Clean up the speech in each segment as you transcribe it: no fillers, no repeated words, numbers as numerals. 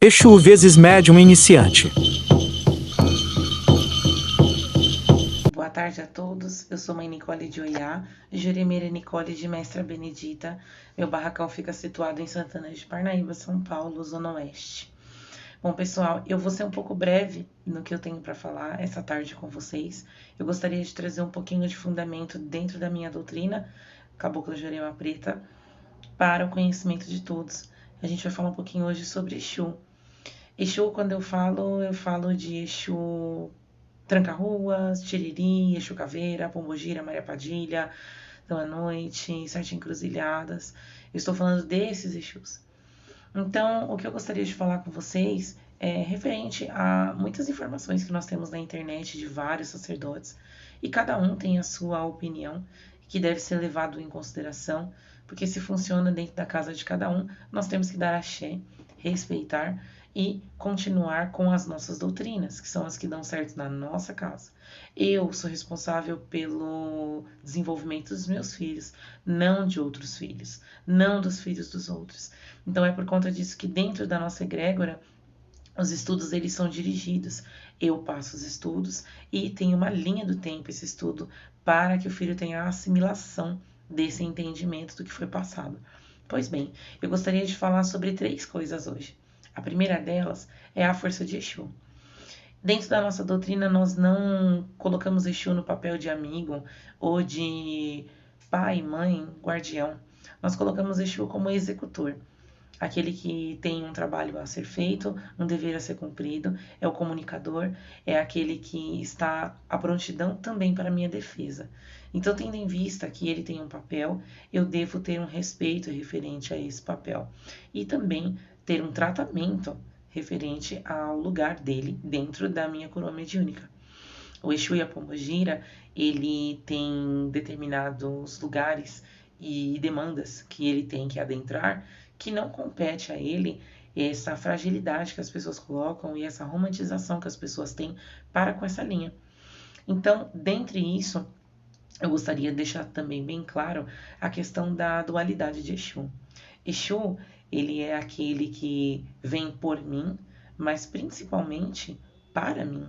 Exu vezes médium iniciante. Boa tarde a todos, eu sou mãe Nicole de Oiá, Juremeira Nicole de Mestra Benedita. Meu barracão fica situado em Santana de Parnaíba, São Paulo, Zona Oeste. Bom, pessoal, eu vou ser um pouco breve no que eu tenho para falar essa tarde com vocês. Eu gostaria de trazer um pouquinho de fundamento dentro da minha doutrina, Cabocla Jurema Preta, para o conhecimento de todos. A gente vai falar um pouquinho hoje sobre Exu. Exu, quando eu falo de Exu Tranca-Ruas, Tiriri, Exu Caveira, Pombogira, Maria Padilha, Dama Noite, Sete Encruzilhadas. Eu estou falando desses Exus. Então, o que eu gostaria de falar com vocês é referente a muitas informações que nós temos na internet de vários sacerdotes, e cada um tem a sua opinião, que deve ser levado em consideração, porque se funciona dentro da casa de cada um, nós temos que dar axé, respeitar e continuar com as nossas doutrinas, que são as que dão certo na nossa casa. Eu sou responsável pelo desenvolvimento dos meus filhos, não de outros filhos, não dos filhos dos outros. Então é por conta disso que dentro da nossa egrégora, os estudos eles são dirigidos. Eu passo os estudos e tenho uma linha do tempo esse estudo para que o filho tenha a assimilação desse entendimento do que foi passado. Pois bem, eu gostaria de falar sobre 3 coisas hoje. A primeira delas é a força de Exu. Dentro da nossa doutrina, nós não colocamos Exu no papel de amigo ou de pai, mãe, guardião. Nós colocamos Exu como executor. Aquele que tem um trabalho a ser feito, um dever a ser cumprido, é o comunicador, é aquele que está à prontidão também para a minha defesa. Então, tendo em vista que ele tem um papel, eu devo ter um respeito referente a esse papel. E também ter um tratamento referente ao lugar dele dentro da minha coroa mediúnica. O Exu e a Pombogira, ele tem determinados lugares e demandas que ele tem que adentrar, que não compete a ele essa fragilidade que as pessoas colocam e essa romantização que as pessoas têm para com essa linha. Então, dentre isso, eu gostaria de deixar também bem claro a questão da dualidade de Exu. Exu, ele é aquele que vem por mim, mas principalmente para mim.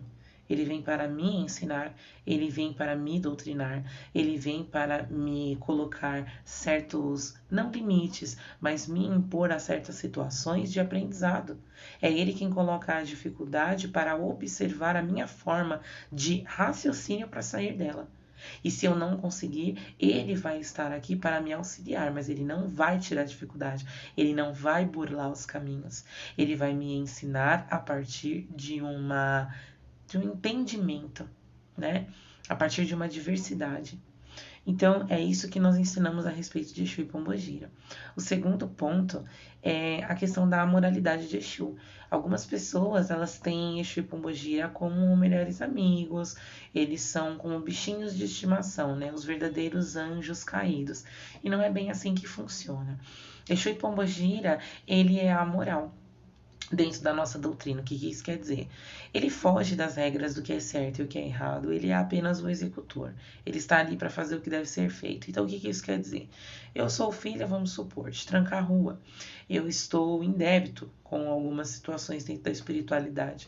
Ele vem para me ensinar, ele vem para me doutrinar, ele vem para me colocar certos, não limites, mas me impor a certas situações de aprendizado. É ele quem coloca a dificuldade para observar a minha forma de raciocínio para sair dela. E se eu não conseguir, ele vai estar aqui para me auxiliar, mas ele não vai tirar a dificuldade, ele não vai burlar os caminhos. Ele vai me ensinar a partir de um entendimento, né? A partir de uma diversidade. Então, é isso que nós ensinamos a respeito de Exu e Pombogira. O segundo ponto é a questão da moralidade de Exu. Algumas pessoas, elas têm Exu e Pombogira como melhores amigos, eles são como bichinhos de estimação, né? Os verdadeiros anjos caídos. E não é bem assim que funciona. Exu e Pombogira, ele é a moral dentro da nossa doutrina. O que isso quer dizer? Ele foge das regras do que é certo e o que é errado, ele é apenas o executor. Ele está ali para fazer o que deve ser feito. Então, o que isso quer dizer? Eu sou filha, vamos supor, de Tranca-Rua. Eu estou em débito com algumas situações dentro da espiritualidade.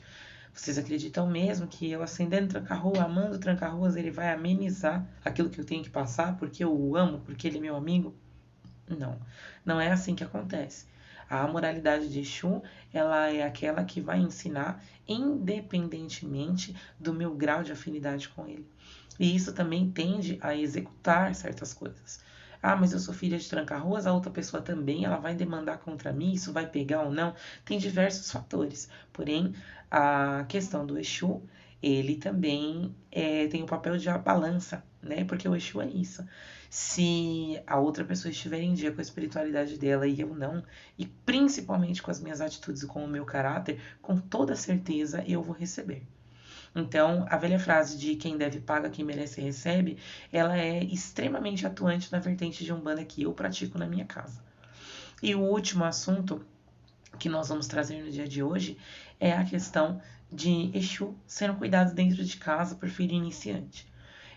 Vocês acreditam mesmo que eu acendendo Tranca-Rua, amando Tranca-Ruas, ele vai amenizar aquilo que eu tenho que passar porque eu o amo, porque ele é meu amigo? Não, não é assim que acontece. A moralidade de Exu, ela é aquela que vai ensinar independentemente do meu grau de afinidade com ele. E isso também tende a executar certas coisas. Ah, mas eu sou filha de Tranca-Ruas, a outra pessoa também, ela vai demandar contra mim, isso vai pegar ou não? Tem diversos fatores. Porém, a questão do Exu, ele também tem o papel de a balança, né? Porque o Exu é isso. Se a outra pessoa estiver em dia com a espiritualidade dela e eu não, e principalmente com as minhas atitudes e com o meu caráter, com toda certeza eu vou receber. Então, a velha frase de quem deve paga, quem merece recebe, ela é extremamente atuante na vertente de Umbanda que eu pratico na minha casa. E o último assunto que nós vamos trazer no dia de hoje é a questão de Exu sendo cuidado dentro de casa por filho iniciante.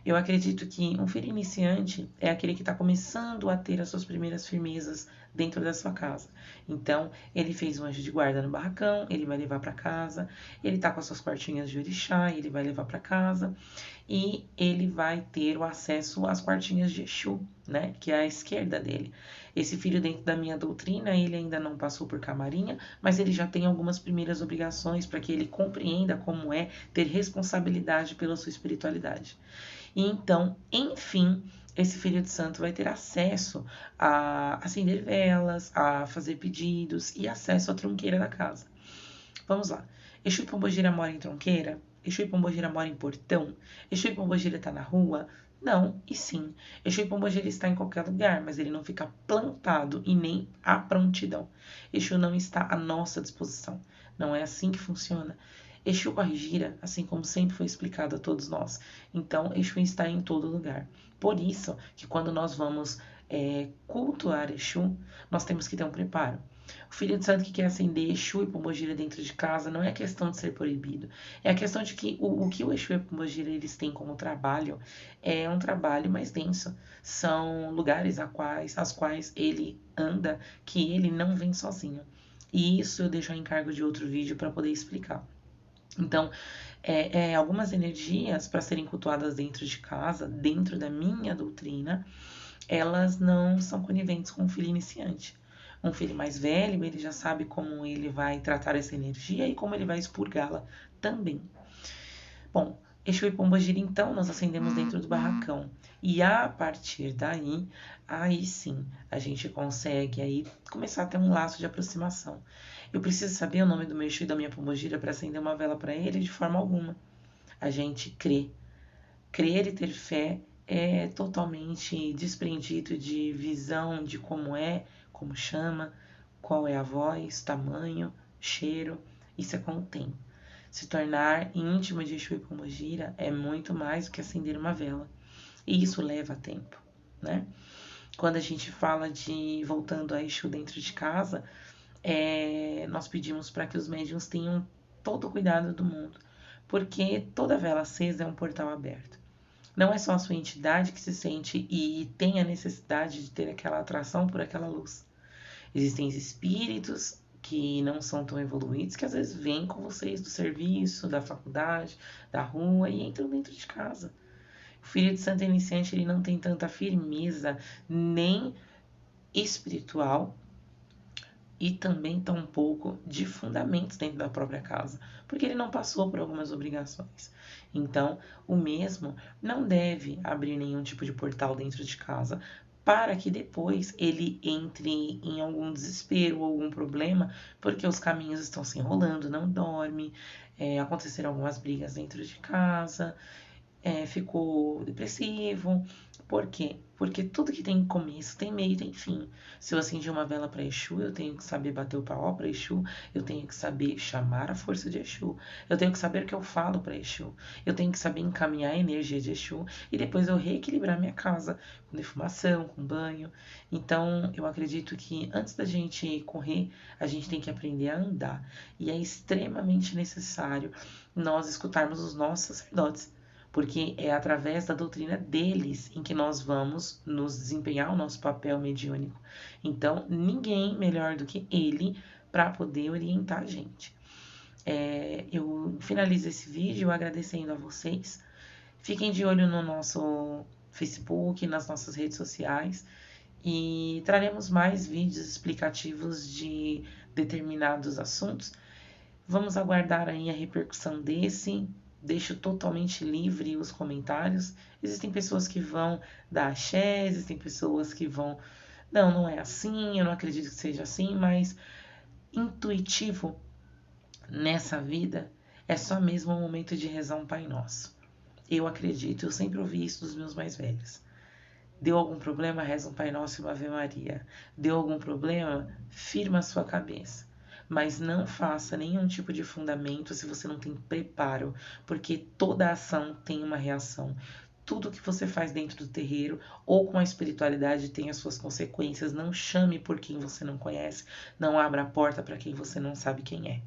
Eu acredito que um filho iniciante é aquele que está começando a ter as suas primeiras firmezas dentro da sua casa. Então, ele fez um anjo de guarda no barracão, ele vai levar para casa. Ele está com as suas quartinhas de orixá, ele vai levar para casa. E ele vai ter o acesso às quartinhas de Exu, né? Que é a esquerda dele. Esse filho, dentro da minha doutrina, ele ainda não passou por camarinha, mas ele já tem algumas primeiras obrigações para que ele compreenda como é ter responsabilidade pela sua espiritualidade. E então, enfim, esse filho de santo vai ter acesso a acender velas, a fazer pedidos e acesso à tronqueira da casa. Vamos lá. Exu e Pombogira mora em tronqueira? Exu e Pombogira mora em portão? Exu e Pombogira está na rua? Não e sim. Exu e Pombogira está em qualquer lugar, mas ele não fica plantado e nem à prontidão. Exu não está à nossa disposição. Não é assim que funciona. Exu corre e gira, assim como sempre foi explicado a todos nós. Então, Exu está em todo lugar. Por isso que quando nós vamos cultuar Exu, nós temos que ter um preparo. O filho de santo que quer acender Exu e Pombogira dentro de casa não é questão de ser proibido. É a questão de que o que o Exu e a Pombogira eles têm como trabalho é um trabalho mais denso. São lugares às quais ele anda que ele não vem sozinho. E isso eu deixo a encargo de outro vídeo para poder explicar. Então, algumas energias para serem cultuadas dentro de casa, dentro da minha doutrina, elas não são coniventes com o filho iniciante. Um filho mais velho, ele já sabe como ele vai tratar essa energia e como ele vai expurgá-la também. Bom, Exu e Pombogira, então, nós acendemos dentro do barracão. E a partir daí, aí sim, a gente consegue aí começar a ter um laço de aproximação. Eu preciso saber o nome do meu Exu e da minha Pombogira para acender uma vela para ele? De forma alguma. A gente crê. Crer e ter fé é totalmente desprendido de visão de como é, como chama, qual é a voz, tamanho, cheiro. Isso é com o tempo. Se tornar íntimo de Exu e Pombogira é muito mais do que acender uma vela. E isso leva tempo, né? Quando a gente fala de voltando a Exu dentro de casa, nós pedimos para que os médiuns tenham todo o cuidado do mundo, porque toda vela acesa é um portal aberto. Não é só a sua entidade que se sente e tem a necessidade de ter aquela atração por aquela luz. Existem espíritos que não são tão evoluídos, que às vezes vêm com vocês do serviço, da faculdade, da rua e entram dentro de casa. O filho de santo iniciante ele não tem tanta firmeza nem espiritual e também tão pouco de fundamentos dentro da própria casa, porque ele não passou por algumas obrigações. Então, o mesmo não deve abrir nenhum tipo de portal dentro de casa para que depois ele entre em algum desespero ou algum problema, porque os caminhos estão se enrolando, não dorme, aconteceram algumas brigas dentro de casa, ficou depressivo. Por quê? Porque tudo que tem começo tem meio e tem fim. Se eu acendi uma vela para Exu, eu tenho que saber bater o paó para Exu, eu tenho que saber chamar a força de Exu, eu tenho que saber o que eu falo para Exu, eu tenho que saber encaminhar a energia de Exu e depois eu reequilibrar minha casa com defumação, com banho. Então, eu acredito que antes da gente correr, a gente tem que aprender a andar. E é extremamente necessário nós escutarmos os nossos sacerdotes, porque é através da doutrina deles em que nós vamos nos desempenhar o nosso papel mediúnico. Então, ninguém melhor do que ele para poder orientar a gente. Eu finalizo esse vídeo agradecendo a vocês. Fiquem de olho no nosso Facebook, nas nossas redes sociais e traremos mais vídeos explicativos de determinados assuntos. Vamos aguardar aí a repercussão desse. Deixo totalmente livre os comentários. Existem pessoas que vão dar axé, existem pessoas que vão... Não é assim, eu não acredito que seja assim, mas intuitivo nessa vida é só mesmo o momento de rezar um Pai Nosso. Eu acredito, eu sempre ouvi isso dos meus mais velhos. Deu algum problema, reza um Pai Nosso e uma Ave Maria. Deu algum problema, firma a sua cabeça. Mas não faça nenhum tipo de fundamento se você não tem preparo, porque toda ação tem uma reação. Tudo que você faz dentro do terreiro ou com a espiritualidade tem as suas consequências. Não chame por quem você não conhece, não abra a porta para quem você não sabe quem é.